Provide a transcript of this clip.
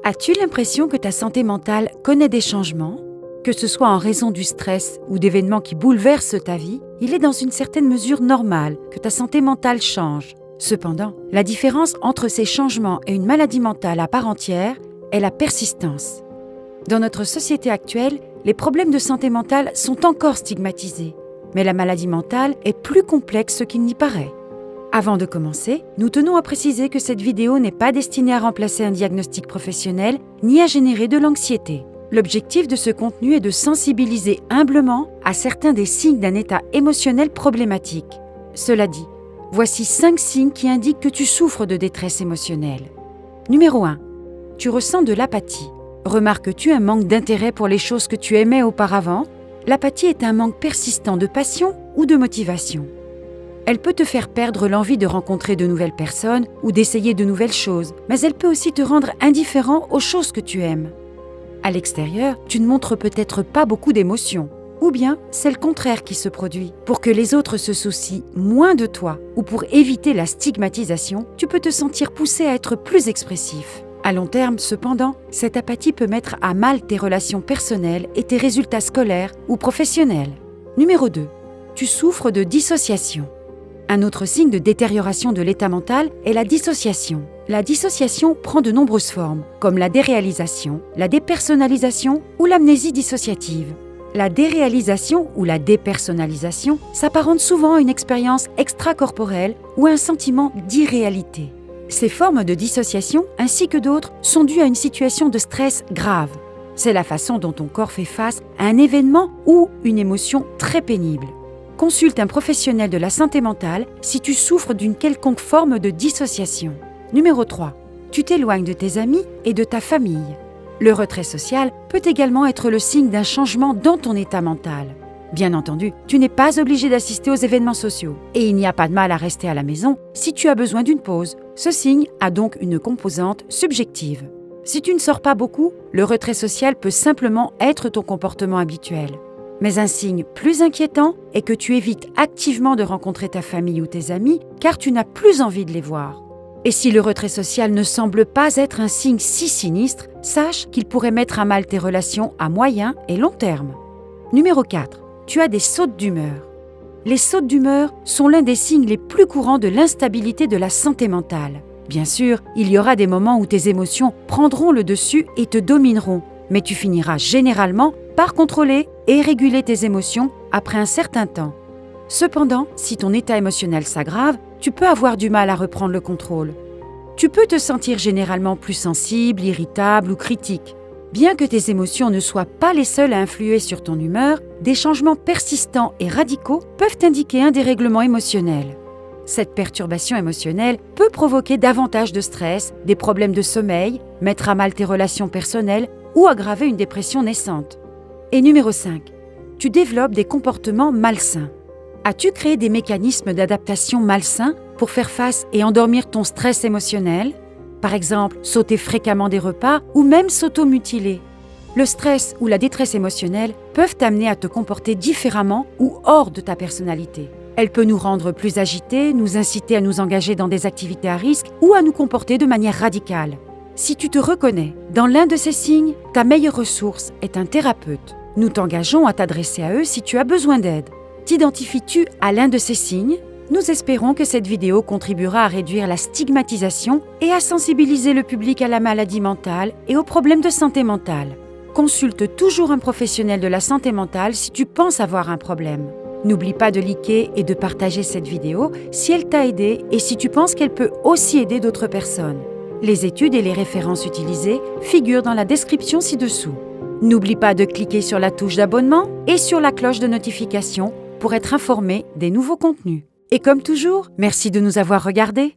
As-tu l'impression que ta santé mentale connaît des changements? Que ce soit en raison du stress ou d'événements qui bouleversent ta vie, il est dans une certaine mesure normal que ta santé mentale change. Cependant, la différence entre ces changements et une maladie mentale à part entière est la persistance. Dans notre société actuelle, les problèmes de santé mentale sont encore stigmatisés, mais la maladie mentale est plus complexe qu'il n'y paraît. Avant de commencer, nous tenons à préciser que cette vidéo n'est pas destinée à remplacer un diagnostic professionnel ni à générer de l'anxiété. L'objectif de ce contenu est de sensibiliser humblement à certains des signes d'un état émotionnel problématique. Cela dit, voici 5 signes qui indiquent que tu souffres de détresse émotionnelle. Numéro 1. Tu ressens de l'apathie. Remarques-tu un manque d'intérêt pour les choses que tu aimais auparavant? L'apathie est un manque persistant de passion ou de motivation. Elle peut te faire perdre l'envie de rencontrer de nouvelles personnes ou d'essayer de nouvelles choses, mais elle peut aussi te rendre indifférent aux choses que tu aimes. À l'extérieur, tu ne montres peut-être pas beaucoup d'émotions, ou bien c'est le contraire qui se produit. Pour que les autres se soucient moins de toi ou pour éviter la stigmatisation, tu peux te sentir poussé à être plus expressif. À long terme, cependant, cette apathie peut mettre à mal tes relations personnelles et tes résultats scolaires ou professionnels. Numéro 2. Tu souffres de dissociation. Un autre signe de détérioration de l'état mental est la dissociation. La dissociation prend de nombreuses formes, comme la déréalisation, la dépersonnalisation ou l'amnésie dissociative. La déréalisation ou la dépersonnalisation s'apparente souvent à une expérience extracorporelle ou à un sentiment d'irréalité. Ces formes de dissociation, ainsi que d'autres, sont dues à une situation de stress grave. C'est la façon dont ton corps fait face à un événement ou une émotion très pénible. Consulte un professionnel de la santé mentale si tu souffres d'une quelconque forme de dissociation. Numéro 3. Tu t'éloignes de tes amis et de ta famille. Le retrait social peut également être le signe d'un changement dans ton état mental. Bien entendu, tu n'es pas obligé d'assister aux événements sociaux et il n'y a pas de mal à rester à la maison si tu as besoin d'une pause. Ce signe a donc une composante subjective. Si tu ne sors pas beaucoup, le retrait social peut simplement être ton comportement habituel. Mais un signe plus inquiétant est que tu évites activement de rencontrer ta famille ou tes amis car tu n'as plus envie de les voir. Et si le retrait social ne semble pas être un signe si sinistre, sache qu'il pourrait mettre à mal tes relations à moyen et long terme. Numéro 4. Tu as des sautes d'humeur. Les sautes d'humeur sont l'un des signes les plus courants de l'instabilité de la santé mentale. Bien sûr, il y aura des moments où tes émotions prendront le dessus et te domineront, mais tu finiras généralement par contrôler et réguler tes émotions après un certain temps. Cependant, si ton état émotionnel s'aggrave, tu peux avoir du mal à reprendre le contrôle. Tu peux te sentir généralement plus sensible, irritable ou critique. Bien que tes émotions ne soient pas les seules à influer sur ton humeur, des changements persistants et radicaux peuvent indiquer un dérèglement émotionnel. Cette perturbation émotionnelle peut provoquer davantage de stress, des problèmes de sommeil, mettre à mal tes relations personnelles ou aggraver une dépression naissante. Et numéro 5. Tu développes des comportements malsains. As-tu créé des mécanismes d'adaptation malsains pour faire face et endormir ton stress émotionnel? Par exemple, sauter fréquemment des repas ou même s'automutiler. Le stress ou la détresse émotionnelle peuvent t'amener à te comporter différemment ou hors de ta personnalité. Elle peut nous rendre plus agités, nous inciter à nous engager dans des activités à risque ou à nous comporter de manière radicale. Si tu te reconnais dans l'un de ces signes, ta meilleure ressource est un thérapeute. Nous t'engageons à t'adresser à eux si tu as besoin d'aide. T'identifies-tu à l'un de ces signes? Nous espérons que cette vidéo contribuera à réduire la stigmatisation et à sensibiliser le public à la maladie mentale et aux problèmes de santé mentale. Consulte toujours un professionnel de la santé mentale si tu penses avoir un problème. N'oublie pas de liker et de partager cette vidéo si elle t'a aidé et si tu penses qu'elle peut aussi aider d'autres personnes. Les études et les références utilisées figurent dans la description ci-dessous. N'oublie pas de cliquer sur la touche d'abonnement et sur la cloche de notification pour être informé des nouveaux contenus. Et comme toujours, merci de nous avoir regardés.